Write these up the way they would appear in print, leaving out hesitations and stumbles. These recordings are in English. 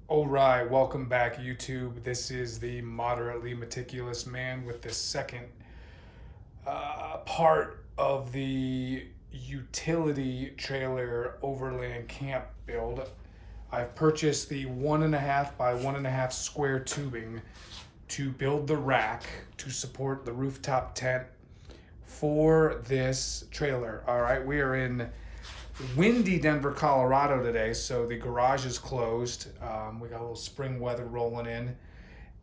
All right, welcome back, YouTube. This is the moderately meticulous man with the second part of the utility trailer Overland camp build. I've purchased the 1.5 by 1.5 square tubing to build the rack to support the rooftop tent for this trailer. All right, we are in windy Denver, Colorado today, so the garage is closed. We got a little spring weather rolling in,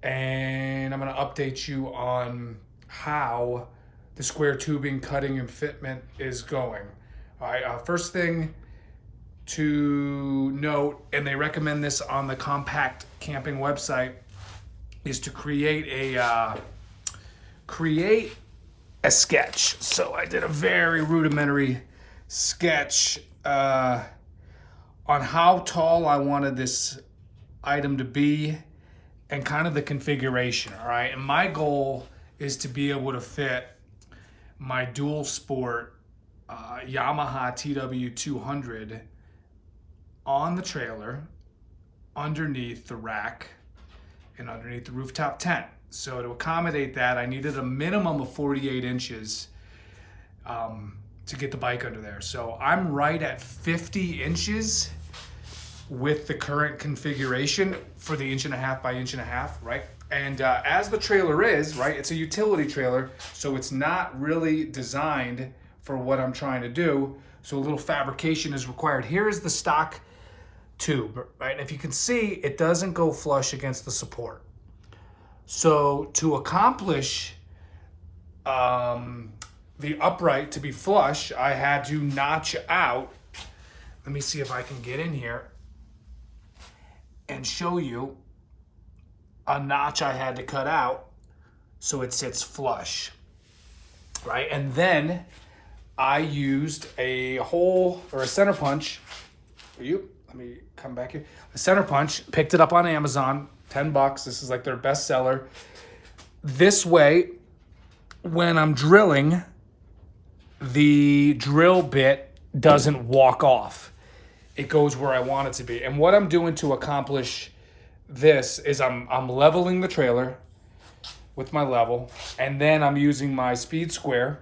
and I'm going to update you on how the square tubing cutting and fitment is going. All right, first thing to note, and they recommend this on the compact camping website, is to create a sketch. So I did a very rudimentary sketch on how tall I wanted this item to be and kind of the configuration. All right, and my goal is to be able to fit my dual sport Yamaha TW200 on the trailer, underneath the rack, and underneath the rooftop tent. So to accommodate that, I needed a minimum of 48 inches to get the bike under there. So I'm right at 50 inches with the current configuration for the 1.5 by 1.5 inch, right? And as the trailer is, right, it's a utility trailer, so it's not really designed for what I'm trying to do. So a little fabrication is required. Here is the stock tube, right? And if you can see, it doesn't go flush against the support. So to accomplish the upright to be flush, I had to notch out. Let me see if I can get in here and show you a notch I had to cut out so it sits flush, right? And then I used a hole or a center punch for you. Let me come back here. A center punch, picked it up on Amazon, $10. This is like their best seller. This way, when I'm drilling, the drill bit doesn't walk off. It goes where I want it to be. And what I'm doing to accomplish this is I'm leveling the trailer with my level, and then I'm using my speed square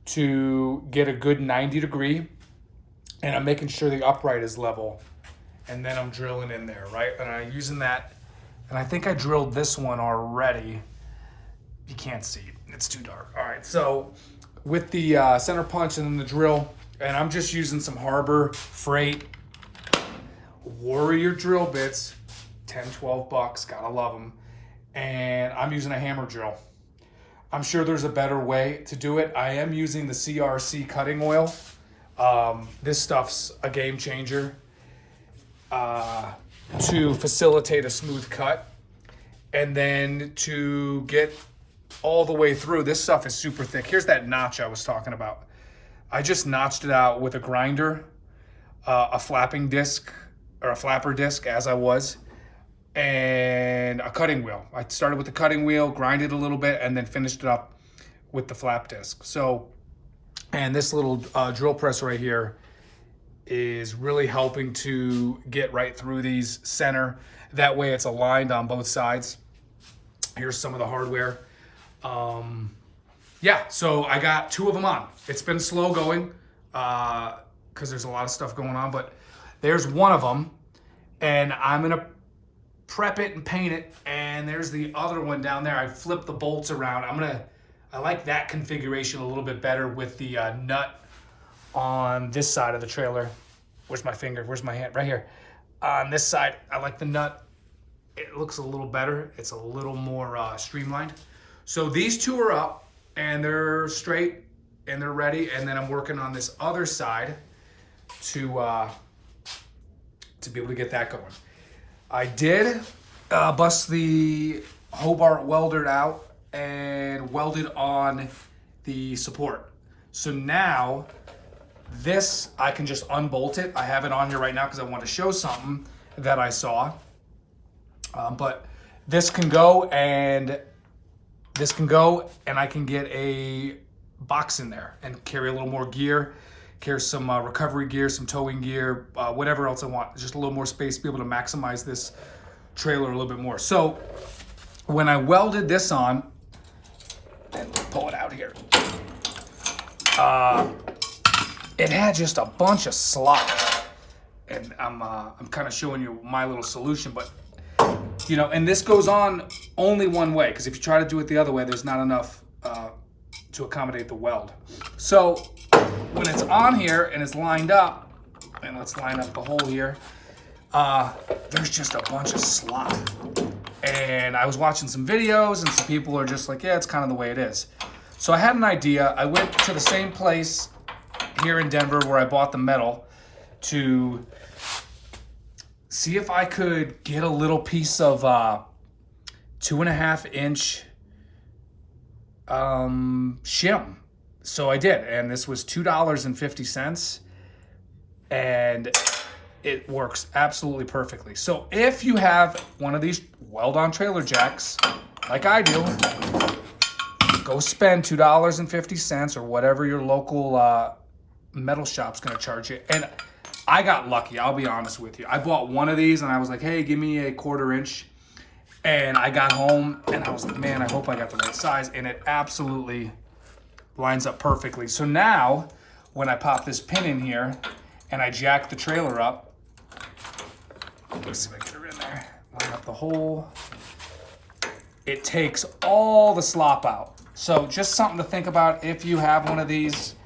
to get a good 90 degree, and I'm making sure the upright is level, and then I'm drilling in there, right? And I'm using that, and I think I drilled this one already. You can't see, it's too dark. All right, so with the center punch and then the drill, and I'm just using some Harbor Freight Warrior drill bits, 10, 12 bucks, gotta love them. And I'm using a hammer drill. I'm sure there's a better way to do it. I am using the CRC cutting oil. This stuff's a game changer to facilitate a smooth cut. And then to get all the way through, this stuff is super thick. Here's that notch I was talking about. I just notched it out with a grinder, a flapping disc, or a flapper disc as I was, and a cutting wheel. I started with the cutting wheel, grinded a little bit, and then finished it up with the flap disc. So, and this little drill press right here is really helping to get right through these center. That way it's aligned on both sides. Here's some of the hardware. Yeah, so I got 2 of them on. It's been slow going because there's a lot of stuff going on, but there's one of them, and I'm gonna prep it and paint it, and there's the other one down there. I flipped the bolts around. I like that configuration a little bit better with the nut on this side of the trailer. Where's my finger? Where's my hand? Right here. On this side, I like the nut. It looks a little better. It's a little more streamlined. So these 2 are up, and they're straight, and they're ready. And then I'm working on this other side to be able to get that going. I did bust the Hobart welder out and welded on the support. So now this, I can just unbolt it. I have it on here right now because I want to show something that I saw. But this can go, and this can go, and I can get a box in there and carry a little more gear. carry some recovery gear, some towing gear, whatever else I want. Just a little more space to be able to maximize this trailer a little bit more. So when I welded this on, and pull it out here, it had just a bunch of slop. And I'm kind of showing you my little solution, but you know, and this goes on only one way, because if you try to do it the other way, there's not enough to accommodate the weld. So when it's on here and it's lined up, and let's line up the hole here, there's just a bunch of slop. And I was watching some videos, and some people are just like, yeah, it's kind of the way it is. So I had an idea. I went to the same place here in Denver where I bought the metal to see if I could get a little piece of 2.5 inch shim. So I did, and this was $2.50, and it works absolutely perfectly. So if you have one of these weld-on trailer jacks, like I do, go spend $2.50 or whatever your local metal shop's gonna charge you. And I got lucky, I'll be honest with you. I bought one of these and I was like, hey, give me a 1/4 inch. And I got home and I was like, man, I hope I got the right size. And it absolutely lines up perfectly. So now when I pop this pin in here and I jack the trailer up, let's see if I can get her in there, line up the hole, it takes all the slop out. So just something to think about if you have one of these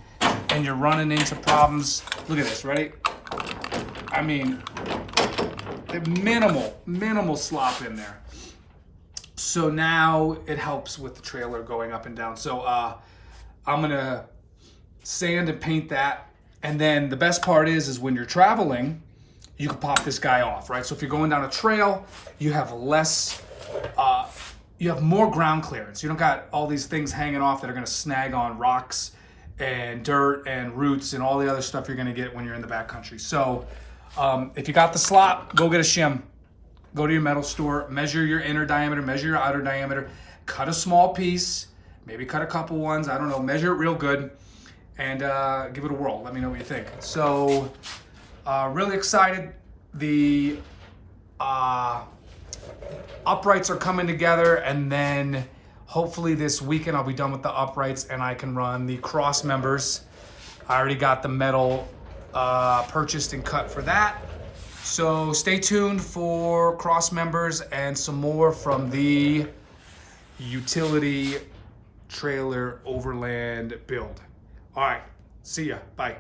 and you're running into problems. Look at this, ready? I mean, minimal slop in there. So now it helps with the trailer going up and down. So I'm gonna sand and paint that. And then the best part is when you're traveling, you can pop this guy off, right? So if you're going down a trail, you have less, you have more ground clearance. You don't got all these things hanging off that are gonna snag on rocks and dirt and roots and all the other stuff you're gonna get when you're in the backcountry. So if you got the slop, go get a shim. Go to your metal store, measure your inner diameter, measure your outer diameter, cut a small piece, maybe cut a couple ones, I don't know, measure it real good, and give it a whirl. Let me know what you think. So really excited. The uprights are coming together, and then hopefully this weekend I'll be done with the uprights and I can run the cross members. I already got the metal purchased and cut for that. So stay tuned for cross members and some more from the utility trailer Overland build. All right, see ya, bye.